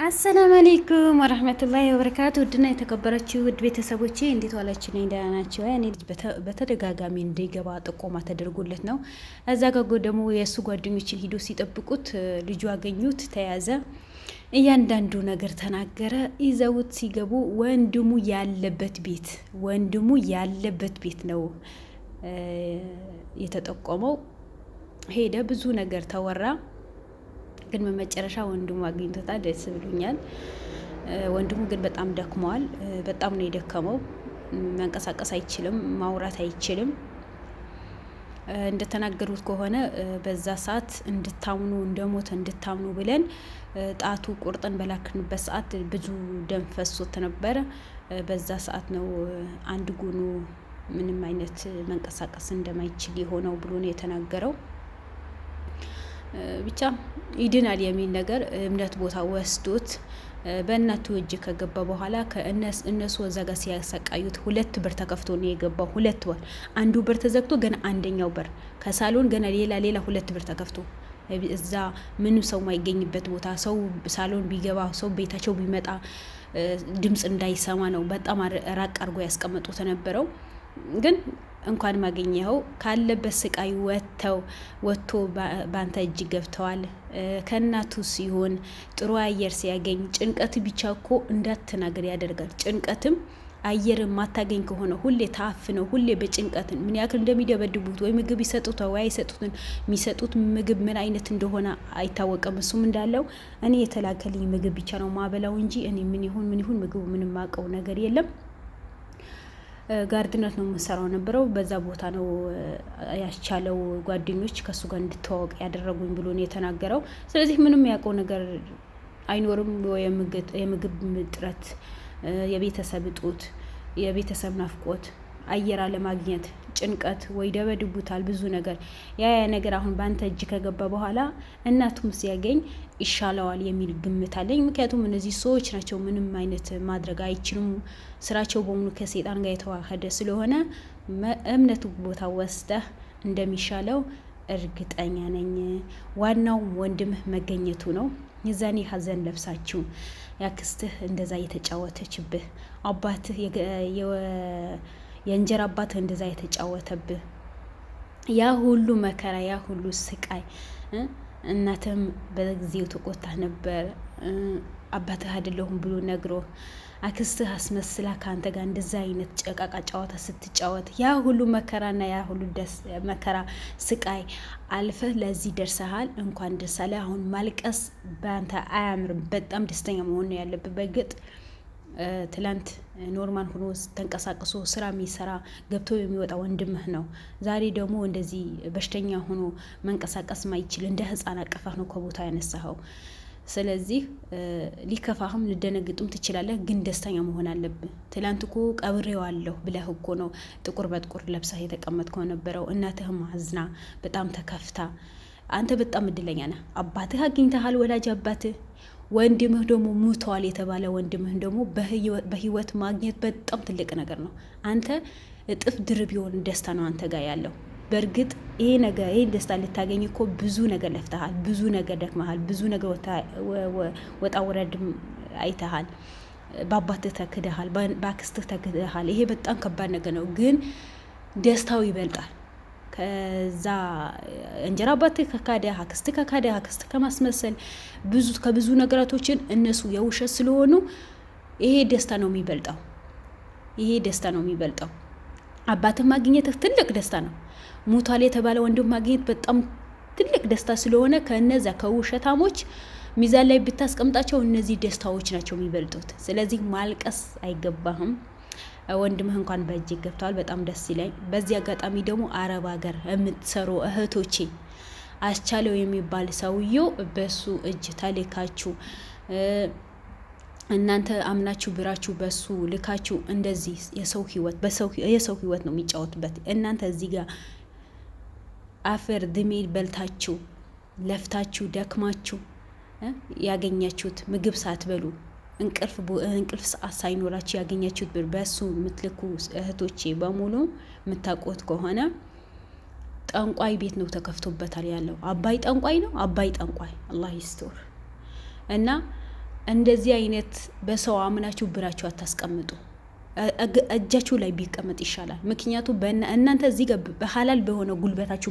አሰላሙ አለይኩም ወራህመቱላሂ ወበረካቱ። ውድና የተከበራችሁ ውድ ቤተሰቦቼ እንዴት ዋላችሁ? ነኝ ደህና ናችሁ? እኔ በተደጋጋሚ እንዲገባ ጥቆማ ተደርጎለት ነው። እዛ ጋር ደግሞ የእሱ ጓደኞችን ሂዶ ሲጠብቁት ልጁ አገኙት፣ ተያዘ። እያንዳንዱ ነገር ተናገረ። ይዘውት ሲገቡ ወንድሙ ያለበት ቤት ነው የተጠቆመው። ሄደ፣ ብዙ ነገር ተወራ። ግን በመጨረሻ ወንድሙ አግኝቶታል። ደስ ብሎኛል። ወንድሙ ግን በጣም ደክመዋል። በጣም ነው የደከመው። መንቀሳቀስ አይችልም፣ ማውራት አይችልም። እንደተናገሩት ከሆነ በዛ ሰዓት እንደሞተ እንድታምኑ ብለን ጣቱ ቁርጥን በላክንበት ሰዓት ብዙ ደም ፈሶት ነበረ። በዛ ሰዓት ነው አንድ ጎኑ ምንም አይነት መንቀሳቀስ እንደማይችል የሆነው ብሎ ነው የተናገረው። ብቻ ይድናል የሚል ነገር እምነት ቦታ ወስዶት በእናቱ እጅ ከገባ በኋላ እነሱ ወዛ ጋር ሲያሰቃዩት 2 በር ተከፍቶ ነው የገባው። 2 በር፣ አንዱ በር ተዘግቶ ገና አንደኛው በር ከሳሎን ገና ሌላ 2 በር ተከፍቶ እዛ ምንም ሰው ማይገኝበት ቦታ ሰው ሳሎን ቢገባ ሰው ቤታቸው ቢመጣ ድምጽ እንዳይሰማ ነው በጣም ራቅ አድርጎ ያስቀመጡት ነበረው። ግን እንኳን ማገኘው ካለበት ስቃይ ወጥቶ ባንተ እጅ ገብተዋል። ከእናቱ ሲሆን ጥሩ አየር ሲያገኝ ጭንቀት ብቻ እኮ እንዳትናገር ያደርጋል። ጭንቀትም አየር ማታገኝ ከሆነ ሁሌ ታፍነው ሁሌ በጭንቀትን ምን ያክል እንደሚደበድቡት ወይ ምግብ ይሰጡት ወይ አይሰጡትን የሚሰጡት ምግብ ምን አይነት እንደሆነ አይታወቅም። እሱም እንዳለው እኔ የተላከልኝ ምግብ ብቻ ነው ማበላው እንጂ እኔ ምን ይሁን ምግቡ ምንም ማቀው ነገር የለም። ጋርድነት ነው የምሰራው ነበረው። በዛ ቦታ ነው ያስቻለው ጓደኞች ከሱ ጋር እንድትዋወቅ ያደረጉኝ ብሎ ነው የተናገረው። ስለዚህ ምንም ያውቀው ነገር አይኖርም። የምግብ እጥረት፣ የቤተሰብ እጦት፣ የቤተሰብ ናፍቆት፣ አየር አለማግኘት፣ ጭንቀት ወይ ደበድቡታል ብዙ ነገር። ያ ነገር አሁን በአንተ እጅ ከገባ በኋላ እናቱም ሲያገኝ ይሻለዋል የሚል ግምት አለኝ። ምክንያቱም እነዚህ ሰዎች ናቸው፣ ምንም አይነት ማድረግ አይችሉም። ስራቸው በሙሉ ከሴጣን ጋር የተዋሃደ ስለሆነ እምነቱ ቦታ ወስደህ እንደሚሻለው እርግጠኛ ነኝ። ዋናው ወንድምህ መገኘቱ ነው። የዛኔ ሀዘን ለብሳችሁ ያክስትህ እንደዛ የተጫወተችብህ አባትህ የእንጀራ አባትህ እንደዛ የተጫወተብህ ያ ሁሉ መከራ ያ ሁሉ ስቃይ እናትም በጊዜው ተቆጣ ነበር። አባትህ አይደለሁም ብሎ ነግሮ አክስትህ አስመስላ ከአንተ ጋር እንደዛ አይነት ጨቃቃ ጨዋታ ስትጫወት ያ ሁሉ መከራና ያ ሁሉ መከራ ስቃይ አልፈህ ለዚህ ደርሰሃል። እንኳን ደስ አለህ። አሁን ማልቀስ በአንተ አያምርም። በጣም ደስተኛ መሆን ነው ያለብህ። በግጥ ትላንት ኖርማል ሆኖ ተንቀሳቅሶ ስራ የሚሰራ ገብቶ የሚወጣ ወንድምህ ነው። ዛሬ ደግሞ እንደዚህ በሽተኛ ሆኖ መንቀሳቀስ ማይችል እንደ ህፃን አቀፋህ ነው ከቦታ ያነሳኸው። ስለዚህ ሊከፋህም ልደነግጡም ትችላለህ፣ ግን ደስተኛ መሆን አለብህ። ትላንት እኮ ቀብሬዋለሁ ብለህ እኮ ነው ጥቁር በጥቁር ለብሰህ የተቀመጥከው ነበረው። እናትህም አዝና በጣም ተከፍታ፣ አንተ በጣም እድለኛ ነህ። አባትህ አግኝተሃል፣ ወላጅ አባትህ። ወንድምህ ደግሞ ሙተዋል የተባለ ወንድምህ ደግሞ በህይወት ማግኘት በጣም ትልቅ ነገር ነው። አንተ እጥፍ ድርብ የሆነ ደስታ ነው አንተ ጋር ያለው። በእርግጥ ይሄ ደስታ ልታገኝ እኮ ብዙ ነገር ለፍተሃል፣ ብዙ ነገር ደክመሃል፣ ብዙ ነገር ወጣ ወረድም አይተሃል። በአባትህ ተክደሃል፣ በአክስትህ ተክደሃል። ይሄ በጣም ከባድ ነገር ነው፣ ግን ደስታው ይበልጣል። ከዛ እንጀራ አባትህ ከካደህ፣ አክስትህ ከካደህ፣ አክስትህ ከማስመሰል ከብዙ ነገራቶችን እነሱ የውሸት ስለሆኑ ይሄ ደስታ ነው የሚበልጠው። አባትህ ማግኘትህ ትልቅ ደስታ ነው። ሙቷል የተባለ ወንድም ማግኘት በጣም ትልቅ ደስታ ስለሆነ ከነዛ ከውሸታሞች ሚዛን ላይ ብታስቀምጣቸው እነዚህ ደስታዎች ናቸው የሚበልጡት። ስለዚህ ማልቀስ አይገባህም። ወንድምህ እንኳን በእጅ ገብተዋል። በጣም ደስ ይለኝ። በዚህ አጋጣሚ ደግሞ አረብ ሀገር የምትሰሩ እህቶቼ አስቻለው የሚባል ሰውዬው በሱ እጅ ተልካችሁ እናንተ አምናችሁ ብራችሁ በሱ ልካችሁ እንደዚህ የሰው ህይወት ነው የሚጫወትበት። እናንተ እዚህ ጋር አፈር ድሜ በልታችሁ ለፍታችሁ ደክማችሁ ያገኛችሁት ምግብ ሳትበሉ እንቅልፍ ሰዓት ሳይኖራችሁ ያገኛችሁት ብር በሱ የምትልኩ እህቶቼ በሙሉ የምታውቁት ከሆነ ጠንቋይ ቤት ነው ተከፍቶበታል ያለው። አባይ ጠንቋይ ነው። አባይ ጠንቋይ አላህ ይስጥር። እና እንደዚህ አይነት በሰው አምናችሁ ብራችሁ አታስቀምጡ። እጃችሁ ላይ ቢቀመጥ ይሻላል። ምክንያቱም እናንተ እዚህ ጋር በሐላል በሆነ ጉልበታችሁ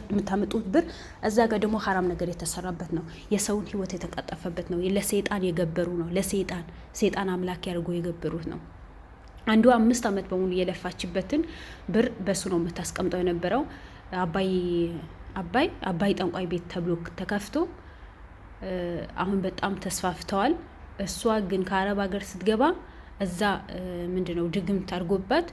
የምታመጡት ብር እዛ ጋር ደግሞ ሀራም ነገር የተሰራበት ነው። የሰውን ህይወት የተቀጠፈበት ነው። ለሰይጣን የገበሩ ነው። ሰይጣን አምላክ ያድርጎ የገበሩት ነው። አንዱ 5 ዓመት በሙሉ የለፋችበትን ብር በሱ ነው የምታስቀምጠው የነበረው። አባይ ጠንቋይ ቤት ተብሎ ተከፍቶ አሁን በጣም ተስፋፍተዋል። እሷ ግን ከአረብ ሀገር ስትገባ እዛ ምንድነው ድግምት አድርጎባት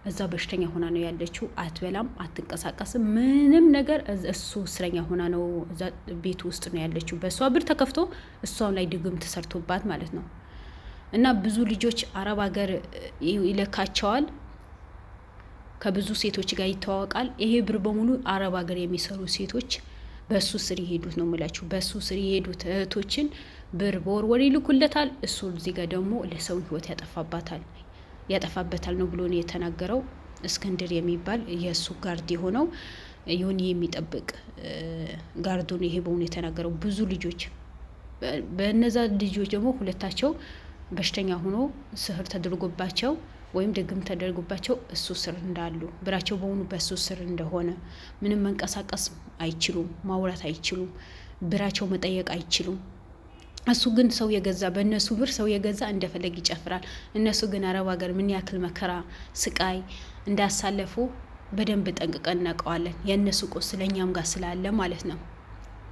እዛ በሽተኛ ሆና ነው ያለችው። አትበላም፣ አትንቀሳቀስም፣ ምንም ነገር እሱ እስረኛ ሆና ነው እዛ ቤት ውስጥ ነው ያለችው። በእሷ ብር ተከፍቶ እሷን ላይ ድግምት ተሰርቶባት ማለት ነው። እና ብዙ ልጆች አረብ ሀገር ይለካቸዋል፣ ከብዙ ሴቶች ጋር ይተዋወቃል። ይሄ ብር በሙሉ አረብ ሀገር የሚሰሩ ሴቶች በሱ ስር የሄዱት ነው የምላችሁ። በሱ ስር የሄዱት እህቶችን ብር በወርወር ይልኩለታል። እሱ እዚህ ጋር ደግሞ ለሰው ህይወት ያጠፋበታል ነው ብሎ ነው የተናገረው። እስክንድር የሚባል የእሱ ጋርድ የሆነው ዮኒ የሚጠብቅ ጋርዱ ነው ይሄ በሆኑ የተናገረው። ብዙ ልጆች በእነዛ ልጆች ደግሞ ሁለታቸው በሽተኛ ሆኖ ስህር ተደርጎባቸው ወይም ደግም ተደርጎባቸው እሱ ስር እንዳሉ ብራቸው በሆኑ በእሱ ስር እንደሆነ ምንም መንቀሳቀስ አይችሉም፣ ማውራት አይችሉም፣ ብራቸው መጠየቅ አይችሉም። እሱ ግን ሰው የገዛ በእነሱ ብር ሰው የገዛ እንደፈለግ ይጨፍራል። እነሱ ግን አረብ ሀገር ምን ያክል መከራ ስቃይ እንዳሳለፉ በደንብ ጠንቅቀን እናውቀዋለን። የእነሱ ቁስለኛም ጋር ስላለ ማለት ነው።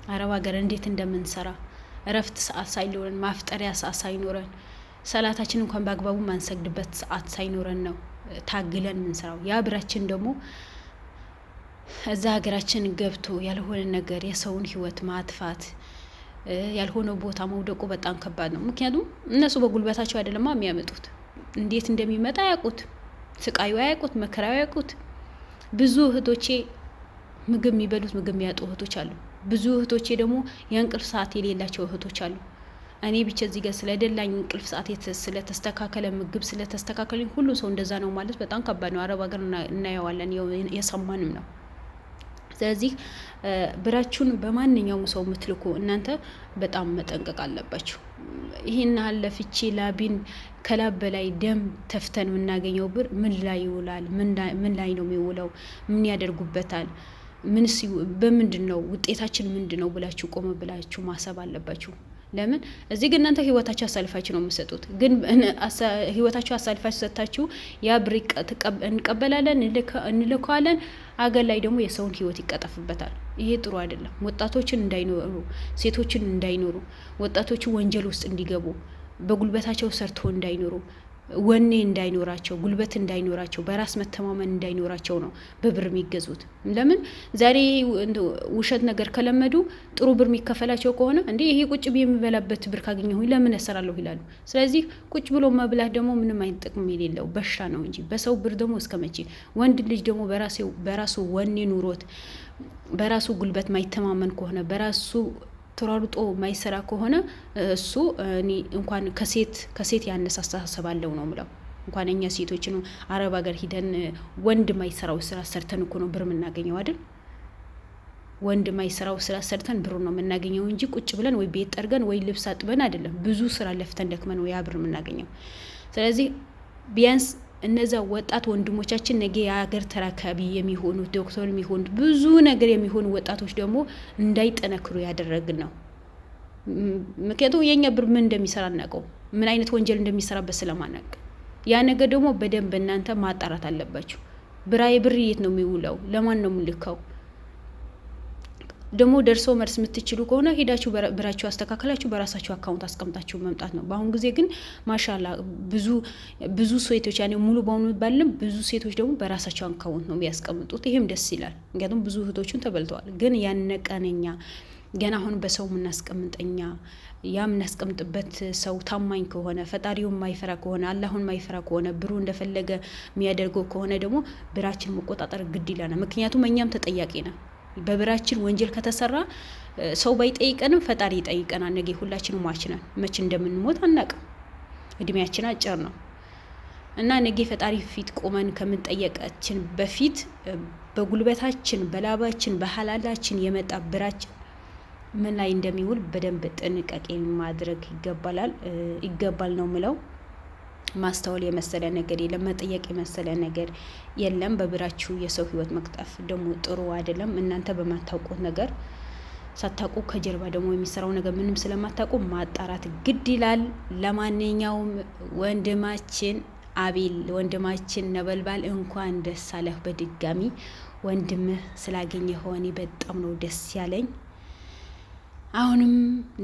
አረብ ሀገር እንዴት እንደምንሰራ እረፍት ሰዓት ሳይኖረን ማፍጠሪያ ሰዓት ሳይኖረን ሰላታችን እንኳን በአግባቡ ማንሰግድበት ሰዓት ሳይኖረን ነው ታግለን ምንሰራው። ያ ብራችን ደግሞ እዛ ሀገራችን ገብቶ ያልሆነ ነገር የሰውን ህይወት ማጥፋት ያልሆነ ቦታ መውደቁ በጣም ከባድ ነው። ምክንያቱም እነሱ በጉልበታቸው አይደለማ የሚያመጡት። እንዴት እንደሚመጣ ያውቁት፣ ስቃዩ ያውቁት፣ መከራው ያውቁት። ብዙ እህቶቼ ምግብ የሚበሉት ምግብ የሚያጡ እህቶች አሉ። ብዙ እህቶቼ ደግሞ የእንቅልፍ ሰዓት የሌላቸው እህቶች አሉ። እኔ ብቻ እዚህ ጋር ስለደላኝ እንቅልፍ ሰዓት ስለተስተካከለ ምግብ ስለተስተካከለኝ ሁሉ ሰው እንደዛ ነው ማለት በጣም ከባድ ነው። አረብ ሀገር እናየዋለን፣ የሰማንም ነው። ስለዚህ ብራችሁን በማንኛውም ሰው የምትልኩ እናንተ በጣም መጠንቀቅ አለባችሁ። ይህን ለፍቼ ላቢን ከላብ በላይ ደም ተፍተን የምናገኘው ብር ምን ላይ ይውላል? ምን ላይ ነው የሚውለው? ምን ያደርጉበታል? በምንድን ነው ውጤታችን ምንድን ነው ብላችሁ ቆመ ብላችሁ ማሰብ አለባችሁ። ለምን እዚህ ግን እናንተ ህይወታችሁ አሳልፋችሁ ነው የምትሰጡት። ግን ህይወታችሁ አሳልፋችሁ ሰጣችሁ ያ ብር እንቀበላለን፣ እንልከዋለን። አገር ላይ ደግሞ የሰውን ህይወት ይቀጠፍበታል። ይሄ ጥሩ አይደለም። ወጣቶችን እንዳይኖሩ፣ ሴቶችን እንዳይኖሩ፣ ወጣቶቹ ወንጀል ውስጥ እንዲገቡ፣ በጉልበታቸው ሰርቶ እንዳይኖሩ፣ ወኔ እንዳይኖራቸው፣ ጉልበት እንዳይኖራቸው፣ በራስ መተማመን እንዳይኖራቸው ነው በብር የሚገዙት። ለምን ዛሬ ውሸት ነገር ከለመዱ ጥሩ ብር የሚከፈላቸው ከሆነ እንዴ ይሄ ቁጭ ብዬ የሚበላበት ብር ካገኘሁኝ ለምን እሰራለሁ ይላሉ። ስለዚህ ቁጭ ብሎ መብላት ደግሞ ምንም አይነት ጥቅም የሌለው በሽታ ነው እንጂ በሰው ብር ደግሞ እስከ መቼ? ወንድ ልጅ ደግሞ በራሱ ወኔ ኑሮት በራሱ ጉልበት ማይተማመን ከሆነ በራሱ ተሯሩጦ ማይሰራ ከሆነ እሱ እኔ እንኳን ከሴት ያነሳ አስተሳሰብ አለው ነው ምለው። እንኳን እኛ ሴቶች ነው አረብ ሀገር ሂደን ወንድ ማይሰራው ስራ ሰርተን እኮ ነው ብር የምናገኘው አይደል? ወንድ ማይሰራው ስራ ሰርተን ብር ነው የምናገኘው እንጂ ቁጭ ብለን ወይ ቤት ጠርገን ወይ ልብስ አጥበን አይደለም። ብዙ ስራ ለፍተን ደክመን ወይ ብር የምናገኘው። ስለዚህ ቢያንስ እነዛ ወጣት ወንድሞቻችን ነገ የሀገር ተረካቢ የሚሆኑ ዶክተር የሚሆኑ ብዙ ነገር የሚሆኑ ወጣቶች ደግሞ እንዳይጠነክሩ ያደረግን ነው። ምክንያቱም የኛ ብር ምን እንደሚሰራ እናውቀው፣ ምን አይነት ወንጀል እንደሚሰራበት ስለማናውቅ ያ ነገር ደግሞ በደንብ እናንተ ማጣራት አለባችሁ። ብር የት ነው የሚውለው? ለማን ነው የምልከው? ደግሞ ደርሶ መልስ የምትችሉ ከሆነ ሄዳችሁ ብራችሁ አስተካከላችሁ በራሳችሁ አካውንት አስቀምጣችሁ መምጣት ነው። በአሁን ጊዜ ግን ማሻላ ብዙ ሴቶች ያኔ ሙሉ በሙሉ ባለም ብዙ ሴቶች ደግሞ በራሳቸው አካውንት ነው የሚያስቀምጡት። ይሄም ደስ ይላል። ምክንያቱም ብዙ እህቶችን ተበልተዋል። ግን ያነቀነኛ ገና አሁን በሰው የምናስቀምጠኛ ያ የምናስቀምጥበት ሰው ታማኝ ከሆነ ፈጣሪውን ማይፈራ ከሆነ አላሁን ማይፈራ ከሆነ ብሩ እንደፈለገ የሚያደርገው ከሆነ ደግሞ ብራችን መቆጣጠር ግድ ይላል። ምክንያቱም እኛም ተጠያቂ ነን። በብራችን ወንጀል ከተሰራ ሰው ባይጠይቀንም ፈጣሪ ይጠይቀናል። ነገ ሁላችንም ሟችነን መች እንደምንሞት አናውቅም። እድሜያችን አጭር ነው እና ነገ ፈጣሪ ፊት ቆመን ከምንጠየቃችን በፊት በጉልበታችን በላባችን በሐላላችን የመጣ ብራችን ምን ላይ እንደሚውል በደንብ ጥንቃቄ ማድረግ ይገባል ነው ምለው። ማስተዋል የመሰለ ነገር የለም፣ መጠየቅ የመሰለ ነገር የለም። በብራችሁ የሰው ህይወት መቅጠፍ ደግሞ ጥሩ አይደለም። እናንተ በማታውቁት ነገር ሳታውቁ ከጀርባ ደግሞ የሚሰራው ነገር ምንም ስለማታውቁ ማጣራት ግድ ይላል። ለማንኛውም ወንድማችን አቤል፣ ወንድማችን ነበልባል እንኳን ደስ አለህ በድጋሚ ወንድምህ ስላገኘ ሆኔ በጣም ነው ደስ ያለኝ። አሁንም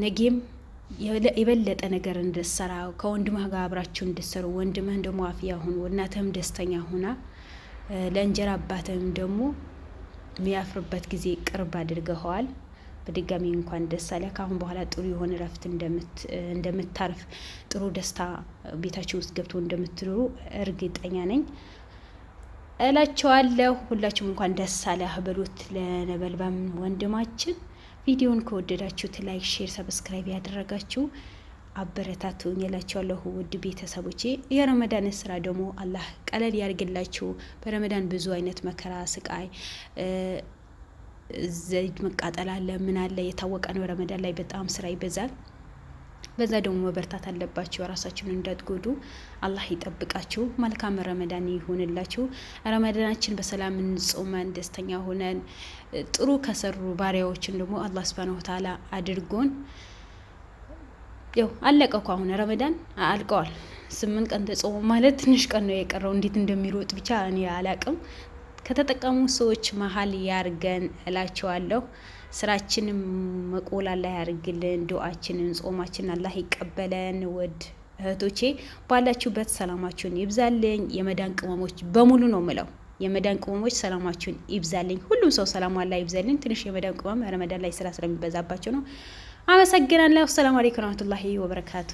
ነገም የበለጠ ነገር እንድሰራ ከወንድምህ ጋር አብራችሁ እንድሰሩ፣ ወንድምህን ደግሞ አፍያ ሁኑ፣ እናትህም ደስተኛ ሁና ለእንጀራ አባትህም ደግሞ የሚያፍርበት ጊዜ ቅርብ አድርገኸዋል። በድጋሚ እንኳን ደስ አለ። ካሁን በኋላ ጥሩ የሆነ ረፍት እንደምታርፍ ጥሩ ደስታ ቤታችሁ ውስጥ ገብቶ እንደምትኖሩ እርግጠኛ ነኝ እላቸዋለሁ። ሁላችሁም እንኳን ደስ አለህ በሉት ለነበልባም ወንድማችን። ቪዲዮን ከወደዳችሁት ላይክ፣ ሼር፣ ሰብስክራይብ ያደረጋችሁ አበረታቱኝ እላቸዋለሁ። ውድ ቤተሰቦቼ የረመዳን ስራ ደግሞ አላህ ቀለል ያርግላችሁ። በረመዳን ብዙ አይነት መከራ፣ ስቃይ፣ ዘይት መቃጠል አለ፣ ምን አለ የታወቀ ነው። ረመዳን ላይ በጣም ስራ ይበዛል። በዛ ደግሞ መበርታት አለባችሁ። ራሳችሁን እንዳትጎዱ አላህ ይጠብቃችሁ። መልካም ረመዳን ይሁንላችሁ። ረመዳናችን በሰላም እንጾመን ደስተኛ ሆነን ጥሩ ከሰሩ ባሪያዎችን ደግሞ አላህ Subhanahu Wa Ta'ala አድርጎን። ያው አለቀ እኮ አሁን ረመዳን አልቀዋል። 8 ቀን ተጾሙ ማለት ትንሽ ቀን ነው የቀረው። እንዴት እንደሚሮጥ ብቻ እኔ አላቅም። ከተጠቀሙ ሰዎች መሀል ያርገን እላቸዋለሁ። ስራችንም መቆላ ላይ ያርግልን። ዱዓችንን ጾማችንን አላህ ይቀበለን። ውድ እህቶቼ ባላችሁበት ሰላማችሁን ይብዛልኝ። የመዳን ቅመሞች በሙሉ ነው ምለው፣ የመዳን ቅመሞች ሰላማችሁን ይብዛልኝ። ሁሉም ሰው ሰላም አላህ ይብዛልኝ። ትንሽ የመዳን ቅመም ረመዳን ላይ ስራ ስለሚበዛባቸው ነው። አመሰግናለሁ። ሰላም አለይኩም ወራህመቱላሂ ወበረካቱ።